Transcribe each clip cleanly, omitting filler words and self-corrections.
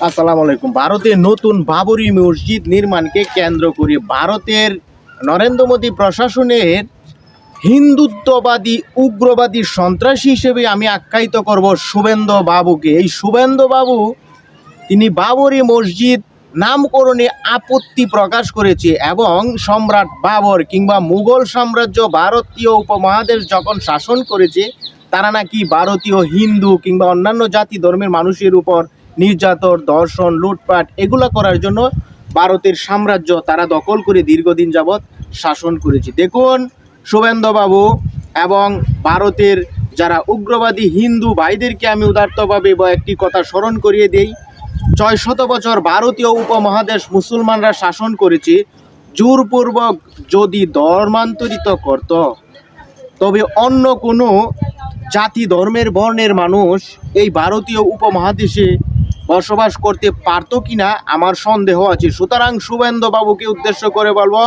আসসালামু আলাইকুম। ভারতে নতুন বাবরি মসজিদ নির্মাণকে কেন্দ্র করে ভারতের নরেন্দ্র মোদী প্রশাসনের হিন্দুত্ববাদী উগ্রবাদী সন্ত্রাসী হিসেবে আমি আখ্যায়িত করব শুভেন্দু বাবুকে। এই শুভেন্দু বাবু তিনি বাবরি মসজিদ নামকরণে আপত্তি প্রকাশ করেছে এবং সম্রাট বাবর কিংবা মুঘল সাম্রাজ্য ভারতীয় উপমহাদেশ যখন শাসন করেছে তারা নাকি ভারতীয় হিন্দু কিংবা অন্যান্য জাতি ধর্মের মানুষের উপর নির্যাতন, ধর্ষণ, লুটপাট এগুলো করার জন্য ভারতের সাম্রাজ্য তারা দখল করে দীর্ঘদিন যাবৎ শাসন করেছে। দেখুন শুভেন্দু বাবু এবং ভারতের যারা উগ্রবাদী হিন্দু ভাইদেরকে আমি উদারতভাবে একটি কথা স্মরণ করিয়ে দেই। ৬০০ বছর ভারতীয় উপমহাদেশ মুসলমানরা শাসন করেছে। জোরপূর্বক যদি ধর্মান্তরিত করত তবে অন্য কোনো জাতি ধর্মের বর্ণের মানুষ এই ভারতীয় উপমহাদেশে বসবাস করতে পারতো কিনা আমার সন্দেহ আছে। সুতরাং শুভেন্দু বাবুকে উদ্দেশ্য করে বলবো,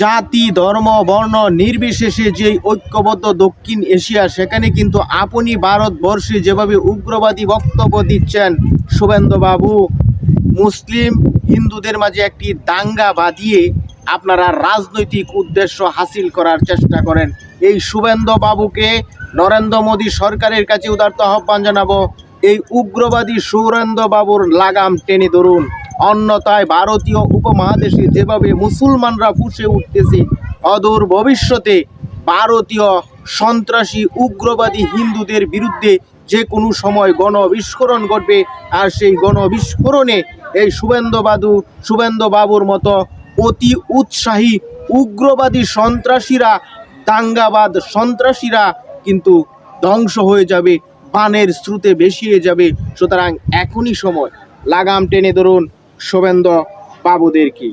জাতি ধর্ম বর্ণ নির্বিশেষে যে ঐক্যবদ্ধ দক্ষিণ এশিয়া সেখানে কিন্তু আপনি ভারতবর্ষে যেভাবে উগ্রবাদী বক্তব্য দিচ্ছেন শুভেন্দু বাবু, মুসলিম হিন্দুদের মাঝে একটি দাঙ্গা বাঁধিয়ে আপনারা রাজনৈতিক উদ্দেশ্য হাসিল করার চেষ্টা করেন। এই শুভেন্দু বাবুকে নরেন্দ্র মোদী সরকারের কাছে উদারত আহ্বান জানাবো, এই উগ্রবাদী শুভেন্দু বাবুর লাগাম টেনে ধরুন। অন্যথায় ভারতীয় উপমহাদেশে যেভাবে মুসলমানরা ফুঁসে উঠতেছে, অদূর ভবিষ্যতে ভারতীয় সন্ত্রাসী উগ্রবাদী হিন্দুদের বিরুদ্ধে যে কোনো সময় গণবিস্ফোরণ ঘটবে। আর সেই গণবিস্ফোরণে এই শুভেন্দু বাবুর মতো অতি উৎসাহী উগ্রবাদী সন্ত্রাসীরা, দাঙ্গাবাদ সন্ত্রাসীরা কিন্তু ধ্বংস হয়ে যাবে, বানের স্রোতে ভেসিয়ে যাবে। সুতরাং এখনই সময়, লাগাম টেনে ধরুন শুভেন্দু বাবুদেরকে।